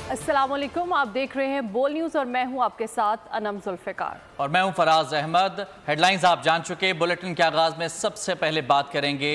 अस्सलाम वालेकुम, आप देख रहे हैं बोल न्यूज़ और मैं हूं आपके साथ अनम जुल्फ़िकार और मैं हूं फराज अहमद। हेडलाइंस आप जान चुके। बुलेटिन के आगाज में सबसे पहले बात करेंगे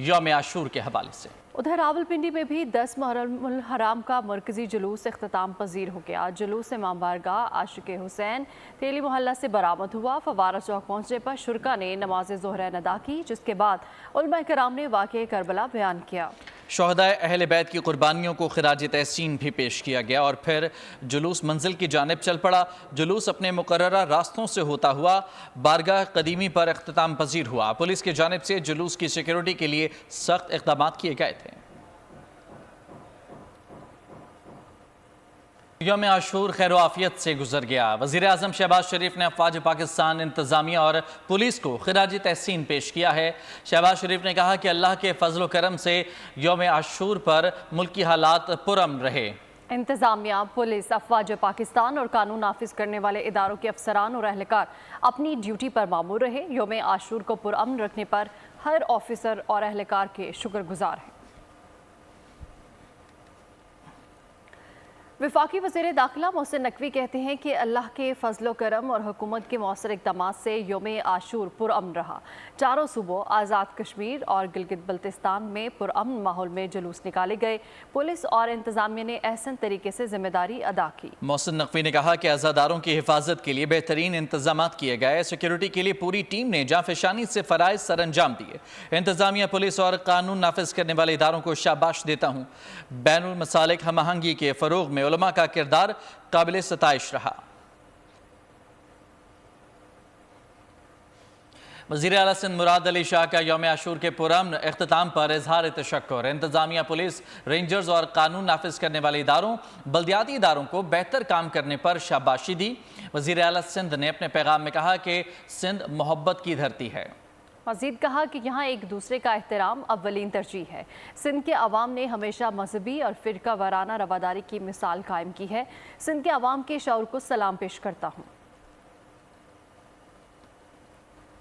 यौम आशूर के हवाले से। उधर रावलपिंडी में भी 10 मुहर्रमुल हराम का मरकजी जुलूस इख्तिताम पजीर हो गया। जुलूस इमाम बारगाह आशिक़ हुसैन तेली मोहल्ला से बरामद हुआ। फवारा चौक पहुंचने पर शुरका ने नमाज ज़ोहरैन अदा की, जिसके बाद उलमा कराम ने वाक़े करबला बयान किया। शोहदाए अहले बैत की कुर्बानियों को खिराज तहसीन भी पेश किया गया और फिर जुलूस मंजिल की जानिब चल पड़ा। जुलूस अपने मुकर्ररा रास्तों से होता हुआ बारगाह कदीमी पर इख्तिताम पजीर हुआ। पुलिस की जानिब से जुलूस की सिक्योरिटी के लिए सख्त इक़दाम किए गए थे। यौम आशूर खैर आफियत से गुजर गया। वज़ीर आज़म शहबाज शरीफ ने अफ़वाज पाकिस्तान, इंतज़ामिया और पुलिस को खिराज तहसीन पेश किया है। शहबाज शरीफ ने कहा कि अल्लाह के फजल करम से यौम आशूर पर मुल्की हालात पुरअमन रहे। इंतज़ामिया, पुलिस, अफ़वाज पाकिस्तान और कानून नाफिज करने वाले इदारों के अफसरान और अहलकार अपनी ड्यूटी पर मामूर रहे। यौम आशूर को पुरअमन रखने पर हर ऑफिसर और अहलकार के शुक्रगुजार हैं। वफाकी वज़ीर दाखिला मोहसिन नकवी कहते हैं कि अल्लाह के फजलो करम और हुकूमत के मौसर इक़दाम से यौम आशूर पुरअमन रहा। चारों सूबों आज़ाद कश्मीर और गिलगित बल्तिस्तान में पुरअमन माहौल में जुलूस निकाले गए। पुलिस और इंतज़ामिया ने अहसन तरीके से जिम्मेदारी अदा की। मोहसिन नकवी ने कहा कि आज़ादारों की हिफाजत के लिए बेहतरीन इंतजाम किए गए। सिक्योरिटी के लिए पूरी टीम ने जांफशानी से फ़राइज़ सर अंजाम दिए। इंतज़ामिया, पुलिस और कानून नाफिज करने वाले इदारों को शाबाश देता हूँ। बैनुल मसालिक हम आहंगी के फ़रोग़ में उलमा का किरदार काबिल सताइश रहा। वज़ीर आला सिंध मुराद अली शाह का यौम आशूर के पुरअमन इख्तिताम पर इजहार तशक्कुर। इंतज़ामिया, पुलिस, रेंजर्स और कानून नाफिज करने वाले इदारों, बल्दियाती इदारों को बेहतर काम करने पर शाबाशी दी। वज़ीर आला सिंध ने अपने पैगाम में कहा कि सिंध मोहब्बत की धरती है। मज़ीद कहा कि यहाँ एक दूसरे का एहतराम अव्वलीन तरजीह है। सिंध के अवाम ने हमेशा मजहबी और फ़िरका वाराना रवादारी की मिसाल कायम की है। सिंध के अवाम के शऊर को सलाम पेश करता हूँ।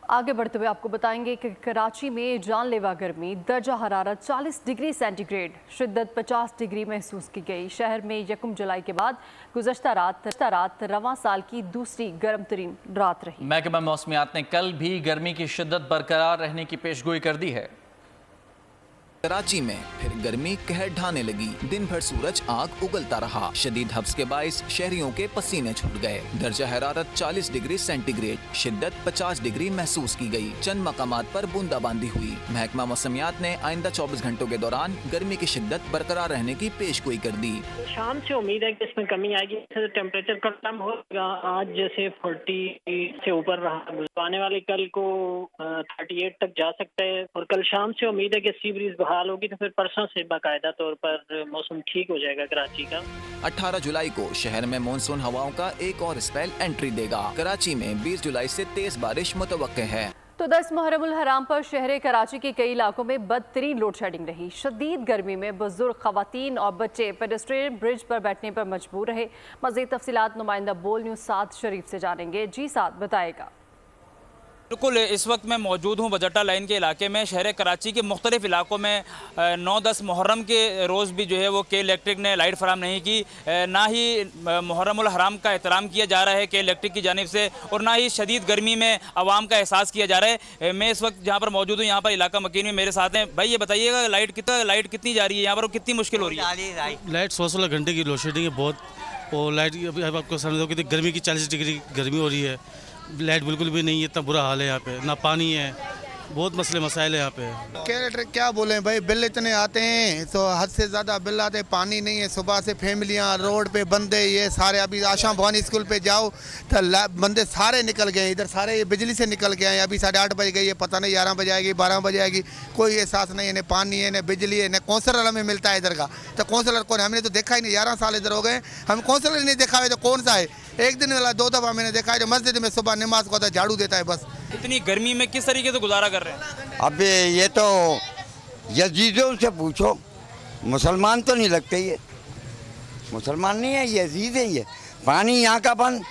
आगे बढ़ते हुए आपको बताएंगे कि कराची में जानलेवा गर्मी, दर्जा हरारत 40 डिग्री सेंटीग्रेड, शिद्दत 50 डिग्री महसूस की गई। शहर में 1 जुलाई के बाद गुज़श्ता रात रवां साल की दूसरी गर्म तरीन रात रही। महकमा मौसमियात ने कल भी गर्मी की शिद्दत बरकरार रहने की पेशगोई कर दी है। कराची में फिर गर्मी कहर ढाने लगी। दिन भर सूरज आग उगलता रहा। शदीद हब्स के बाइस शहरियों के पसीने छूट गए। दर्जा हरारत 40 डिग्री सेंटीग्रेड, शिद्दत 50 डिग्री महसूस की गई। चंद मकामात पर बूंदाबांदी हुई। महकमा मौसमियात ने आइंदा 24 घंटों के दौरान गर्मी की शिद्दत बरकरार रहने की पेशगोई कर दी। शाम से उम्मीद है कि इसमें कमी आएगी। टेम्परेचर कम होगा। आज जैसे 40 से ऊपर रहा, आने वाले कल को 38 तक जा सकता है। और कल शाम से उम्मीद है कि सी ब्रीज हाल होगी, तो फिर परसों से बाकायदा तौर पर मौसम ठीक हो जाएगा कराची का। 18 जुलाई को शहर में मानसून हवाओं का एक और स्पेल एंट्री देगा। कराची में 20 जुलाई से तेज बारिश मुतवक्के है। तो 10 मुहर्रमुल हराम पर शहर कराची के कई इलाकों में बदतरीन लोड शेडिंग रही। शदीद गर्मी में बुजुर्ग, खवातीन और बच्चे पेडेस्ट्रियन ब्रिज पर बैठने पर मजबूर रहे। मज़ीद तफसीलात नुमाइंदा बोल न्यूज़ साद शरीफ से जानेंगे। जी साद बताएगा। बिल्कुल, इस वक्त मैं मौजूद हूँ बजटा लाइन के इलाके में। शहर कराची के मुख्तलिफ इलाकों में 9-10 मुहर्रम के रोज़ भी जो है वो के इलेक्ट्रिक ने लाइट फराम नहीं की। ना ही मुहर्रमुल हराम का एहतराम किया जा रहा है के इलेक्ट्रिक की जानिब से, और ना ही शदीद गर्मी में आवाम का एहसास किया जा रहा है। मैं इस वक्त जहाँ पर मौजूद हूँ, यहाँ पर इलाका मकीन में मेरे साथ हैं। भाई ये बताइएगा, लाइट कितनी जा रही है यहाँ पर, कितनी मुश्किल हो रही है? लाइट 16 घंटे की लोड शेडिंग है बहुत। और लाइट अभी आपको समझ कि गर्मी की 40 डिग्री गर्मी हो रही है। लाइट बिल्कुल भी नहीं है, इतना बुरा हाल है यहाँ पे। ना पानी है, बहुत मसले मसाइल है यहाँ पे। क्या बोले भाई, बिल इतने आते हैं तो हद से ज़्यादा बिल आते हैं। पानी नहीं है, सुबह से फैमिलियाँ रोड पे बंदे, ये सारे अभी आशा भवानी स्कूल पे जाओ तो बंदे सारे निकल गए। इधर सारे ये बिजली से निकल गए हैं। अभी 8:30 बज गई है, पता नहीं 11 बजे आएगी, 12 बजे आएगी। कोई एहसास नहीं है, न पानी है, न बिजली है, न कौंसलर हमें मिलता है इधर का। तो कौंसलर कौन, हमने तो देखा ही नहीं। 11 साल इधर हो गए, हम कौंसलर ही नहीं देखा है तो कौन सा है। एक दिन वाला 2 दफ़ा मैंने देखा है जो मस्जिद में सुबह नमाज को झाड़ू देता है बस। इतनी गर्मी में किस तरीके से गुजारा कर रहे हैं? अब ये तो यजीदों से पूछो, मुसलमान तो नहीं लगते। ये मुसलमान नहीं है, यजीद है। ये पानी यहाँ का बंद,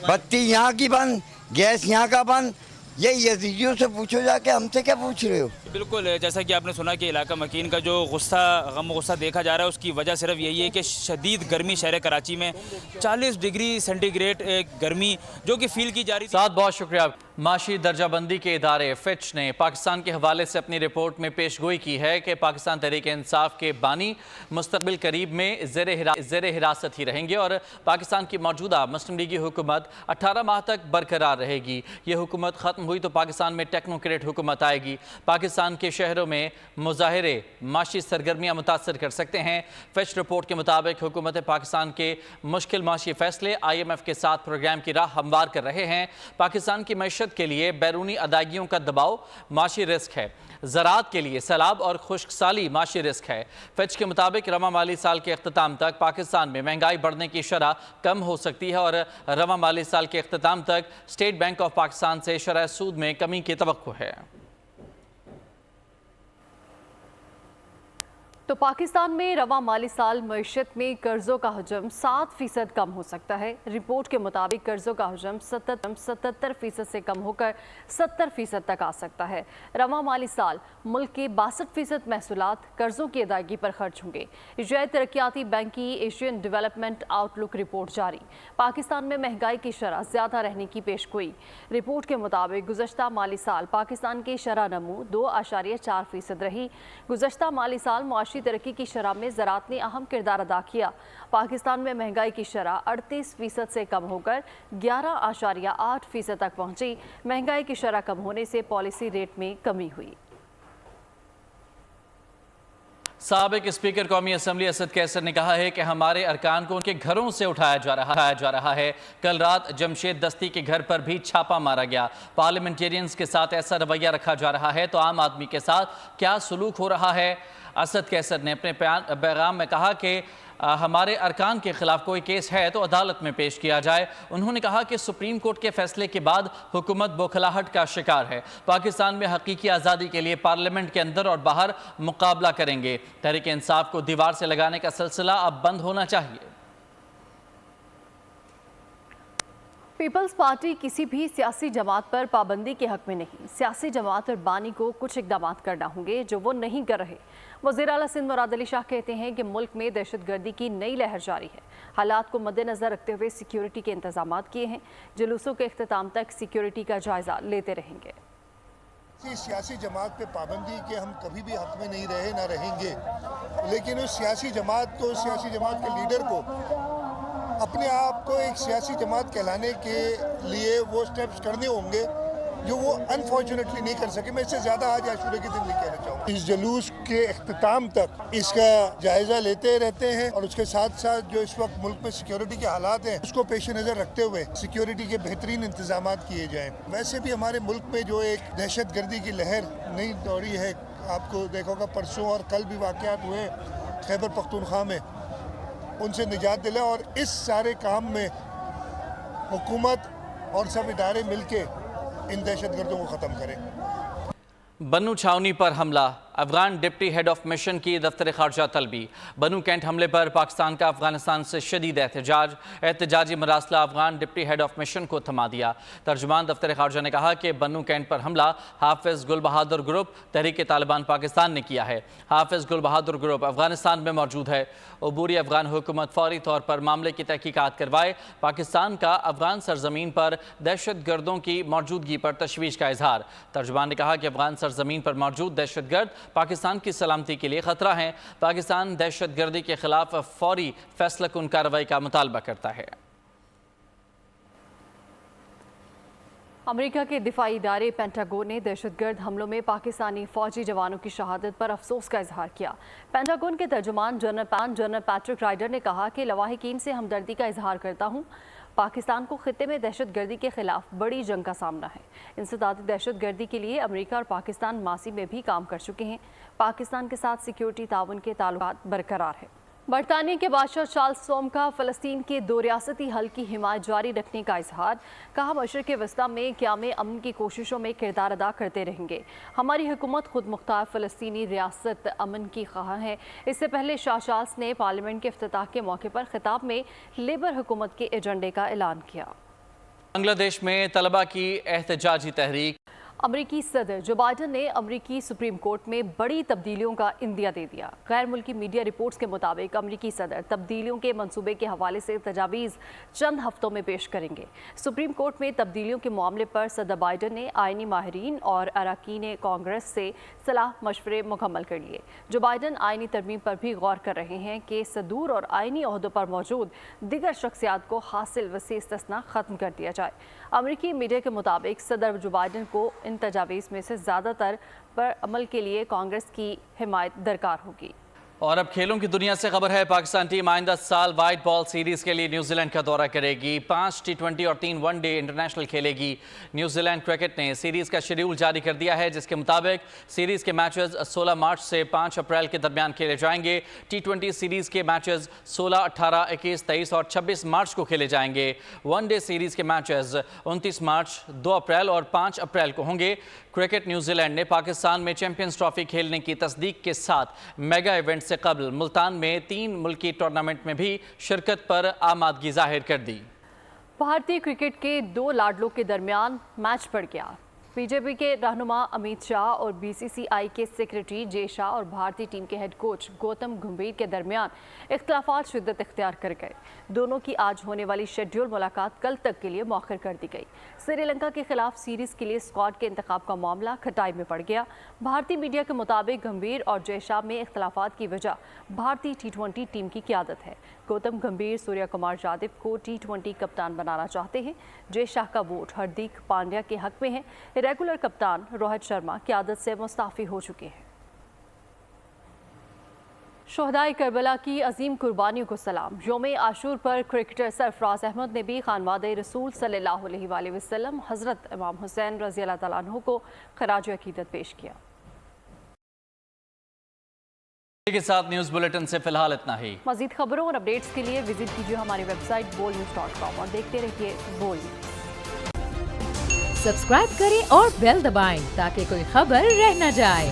बत्ती यहाँ की बंद, गैस यहाँ का बंद। ये यजीदियों से पूछो जाके, हमसे क्या पूछ रहे हो? बिल्कुल, जैसा कि आपने सुना कि इलाका मकीन का जो गम गुस्सा देखा जा रहा है, उसकी वजह सिर्फ यही है कि शदीद गर्मी शहर कराची में 40 डिग्री सेंटीग्रेड गर्मी जो कि फील की जा रही थी। साथ बहुत शुक्रिया। माशी दर्जाबंदी के इदारे फिच ने पाकिस्तान के हवाले से अपनी रिपोर्ट में पेशगोई की है कि पाकिस्तान तहरीक इंसाफ के बानी मुस्तकबिल करीब में ज़ेर हिरासत ही रहेंगे और पाकिस्तान की मौजूदा मुस्लिम लीगी हुकूमत 18 माह तक बरकरार रहेगी। ये हुकूमत ख़त्म हुई तो पाकिस्तान में टेक्नोक्रेट हुकूमत आएगी। पाकिस्तान के शहरों में मुजाहरे माशी सरगर्मियाँ मुतासर कर सकते हैं। फिच रिपोर्ट के मुताबिक हुकूमत पाकिस्तान के मुश्किल माशी फैसले IMF के साथ प्रोग्राम की राह हमवार कर रहे हैं। पाकिस्तान की मैशत के लिए बैरूनी अदायगियों का दबाव माशी रिस्क है। ज़राअत के लिए सैलाब और खुश्क साली माशी रिस्क है। फिच के मुताबिक रवा माली साल के अख्ताम तक पाकिस्तान में महंगाई बढ़ने की शरह कम हो सकती है और रवा माली साल के अख्ताम तक स्टेट बैंक ऑफ पाकिस्तान से शरह सूद में कमी की तवक्को है। तो पाकिस्तान में रवा माली साल मईशत में कर्जों का हजम 7% कम हो सकता है। रिपोर्ट के मुताबिक कर्जों का हजम 77% से कम होकर 70% तक आ सकता है। रवा माली साल मुल्क के 62% महसूलात कर्जों की अदायगी पर खर्च होंगे। एशियाई तरक्याती बैंक की एशियन डेवलपमेंट आउटलुक रिपोर्ट जारी। पाकिस्तान में महंगाई की शरह ज़्यादा रहने की पेशगोई। रिपोर्ट के मुताबिक गुज़श्ता माली साल पाकिस्तान की शरह नमू 2.4% रही। गुज़श्ता माली साल मुआशी तरक्की की शरह में ज़राअत ने अहम किरदार अदा किया। पाकिस्तान में महंगाई की शरह 38% से कम होकर 11.8% तक पहुंची। महंगाई की शरह कम होने से पॉलिसी रेट में कमी हुई। साबिक स्पीकर कौमी असम्बली असद कैसर ने कहा है कि हमारे अरकान को उनके घरों से उठाया जा रहा है। कल रात जमशेद दस्ती के घर पर भी छापा मारा गया। पार्लियामेंटेरियंस के साथ ऐसा रवैया रखा जा रहा है तो आम आदमी के साथ क्या सलूक हो रहा है। असद कैसर ने अपने पैगाम में कहा कि हमारे अरकान के खिलाफ कोई केस है तो अदालत में पेश किया जाए। उन्होंने कहा कि सुप्रीम कोर्ट के फैसले के बाद हुकूमत बौखलाहट का शिकार है। पाकिस्तान में हकीकी आज़ादी के लिए पार्लियामेंट के अंदर और बाहर मुकाबला करेंगे। तहरीक इंसाफ को दीवार से लगाने का सिलसिला अब बंद होना चाहिए। पीपल्स पार्टी किसी भी सियासी जमात पर पाबंदी के हक में नहीं। सियासी जमात और बानी को कुछ इकदाम करना होंगे जो वो नहीं कर रहे। वज़ीर आला सिंध मुराद अली शाह कहते हैं कि मुल्क में दहशतगर्दी की नई लहर जारी है। हालात को मद्देनज़र रखते हुए सिक्योरिटी के इंतजाम किए हैं। जुलूसों के इख्तिताम तक सिक्योरिटी का जायजा लेते रहेंगे। सियासी जमात पे पाबंदी के हम कभी भी हक में नहीं रहे, ना रहेंगे, लेकिन उस सियासी जमात के लीडर को अपने आप को एक सियासी जमात कहलाने के लिए वो स्टेप्स करने होंगे जो वो अनफॉर्चुनेटली नहीं कर सके। मैं इससे ज़्यादा आज आशूरा के दिन नहीं कहना चाहूँगा। इस जुलूस के इख्तिताम तक इसका जायज़ा लेते रहते हैं और उसके साथ साथ जो इस वक्त मुल्क में सिक्योरिटी के हालात हैं उसको पेश नज़र रखते हुए सिक्योरिटी के बेहतरीन इंतजाम किए जाएँ। वैसे भी हमारे मुल्क में जो एक दहशत गर्दी की लहर नई दौड़ी है, आपको देखा होगा परसों और कल भी वाक़यात हुए खैबर पख्तूनख्वा में, उनसे निजात दिला और इस सारे काम में हुकूमत और सब इदारे मिलके इन दहशतगर्दों को ख़त्म करें। बन्नू छावनी पर हमला, Afghan deputy head of mission की दफ्तर खारजा तलबी। बन्नू कैंट हमले पर पाकिस्तान का अफगानिस्तान से शदीद एहतजाजी मरासला Afghan deputy head of mission को थमा दिया। तर्जुमान दफ्तर खारजा ने कहा कि बन्नू कैंट पर हमला हाफिज गुल बहादुर ग्रुप तहरीक तालिबान पाकिस्तान ने किया है। हाफिज गुल बहादुर ग्रुप अफगानिस्तान में मौजूद है। अबूरी अफगान हुकूमत फौरी तौर पर मामले की तहकीकात करवाए। पाकिस्तान का अफगान सरजमीन पर दहशत गर्दों की मौजूदगी पर तशवीश का इजहार। तर्जुमान ने कहा कि अफगान सरजमीन पर मौजूद दहशत गर्द पाकिस्तान की सलामती के लिए खतरा है। पाकिस्तान दहशत गर्दी के खिलाफ फौरी फैसला कुन कार्रवाई का मुतालबा करता है। अमेरिका के दिफाई इदारे पेंटागन ने दहशतगर्द हमलों में पाकिस्तानी फौजी जवानों की शहादत पर अफसोस का इजहार किया। पेंटागन के तर्जुमान जनरल पैट्रिक राइडर ने कहा कि लवाहिकीन से हमदर्दी का इजहार करता हूँ। पाकिस्तान को खित्ते में दहशतगर्दी के खिलाफ बड़ी जंग का सामना है। इंसदादी दहशतगर्दी के लिए अमेरिका और पाकिस्तान मासी में भी काम कर चुके हैं। पाकिस्तान के साथ सिक्योरिटी ताउन के ताल्लुकात बरकरार है। बरतानिया के बादशाह चार्ल्स सोम का फ़लस्तीन के दो रियासती हल की हिमायत जारी रखने का इजहार। कहा मशरिक़ वस्ता में क़याम अमन की कोशिशों में किरदार अदा करते रहेंगे। हमारी हुकूमत खुद मुख्तार फ़लस्तीनी रियासत अमन की ख़्वाह है। इससे पहले शाह चार्ल्स ने पार्लियामेंट के इफ्तिताह के मौके पर खिताब में लेबर हुकूमत के एजेंडे का ऐलान किया। बांग्लादेश में तलबा की एहतजाजी तहरीक। अमरीकी सदर जो बाइडन ने अमरीकी सुप्रीम कोर्ट में बड़ी तब्दीलियों का इंदिया दे दिया। गैर मुल्की मीडिया रिपोर्ट्स के मुताबिक अमरीकी सदर तब्दीलियों के मंसूबे के हवाले से तजावीज़ चंद हफ्तों में पेश करेंगे। सुप्रीम कोर्ट में तब्दीलियों के मामले पर सदर बाइडन ने आइनी माहिरीन और अरकान कांग्रेस से सलाह मशवरे मुकम्मल कर लिए। जो बाइडन आइनी तरमीम पर भी गौर कर रहे हैं कि सदूर और आइनी ओहदों पर मौजूद दिगर शख्सियात को हासिल वसी इस्तिस्ना ख़त्म कर दिया जाए। अमरीकी मीडिया के मुताबिक सदर जो बाइडन को इन तजावीज़ में से ज़्यादातर पर अमल के लिए कांग्रेस की हिमायत दरकार होगी। और अब खेलों की दुनिया से खबर है। पाकिस्तान टीम आइंदा साल वाइट बॉल सीरीज के लिए न्यूजीलैंड का दौरा करेगी। 5 T20 और 3 वनडे इंटरनेशनल खेलेगी। न्यूजीलैंड क्रिकेट ने सीरीज का शेड्यूल जारी कर दिया है, जिसके मुताबिक सीरीज के मैचेस 16 मार्च से 5 अप्रैल के दरमियान खेले जाएंगे। T20 सीरीज के मैचेस 16, 18, 21, 23 और 26 मार्च को खेले जाएंगे। वनडे सीरीज के मैचेस 29 मार्च, 2 अप्रैल और 5 अप्रैल को होंगे। क्रिकेट न्यूजीलैंड ने पाकिस्तान में चैंपियंस ट्रॉफी खेलने की तस्दीक के साथ मेगा इवेंट से कबल मुल्तान में 3 मुल्की टूर्नामेंट में भी शिरकत पर आमादगी जाहिर कर दी। भारतीय क्रिकेट के 2 लाडलों के दरमियान मैच पड़ गया। बीजेपी के रहनुमा अमित शाह और बीसीसीआई के सेक्रेटरी जय शाह और भारतीय टीम के हेड कोच गौतम गंभीर के दरमियान इख्तिलाफात शिद्दत इख्तियार कर गए। दोनों की आज होने वाली शेड्यूल मुलाकात कल तक के लिए मौखर कर दी गई। श्रीलंका के खिलाफ सीरीज के लिए स्क्वाड के इंतखाब का मामला खटाई में पड़ गया। भारतीय मीडिया के मुताबिक गंभीर और जय शाह में इख्तिलाफात की वजह भारतीय T20 टीम की क़यादत है। गौतम गंभीर सूर्य कुमार यादव को T20 कप्तान बनाना चाहते हैं। जय शाह का वोट हार्दिक पांड्या के हक में है। रेगुलर कप्तान रोहित शर्मा क़यादत से मुस्ताफ़ी हो चुके हैं। शोहदाए करबला की अजीम कुर्बानियों को सलाम। यौम आशूर पर क्रिकेटर सरफराज अहमद ने भी खानवादे रसूल सल्लल्लाहु अलैहि वसल्लम हज़रत इमाम हुसैन रज़ी अल्लाह तआला अन्हु को खराज अकीदत पेश किया। के साथ न्यूज़ बुलेटिन से फिलहाल इतना ही। मज़ीद खबरों और अपडेट्स के लिए विजिट कीजिए हमारी वेबसाइट bolnews.com और देखते रहिए बोल न्यूज़। सब्सक्राइब करें और बेल दबाएं ताकि कोई खबर रह न जाए।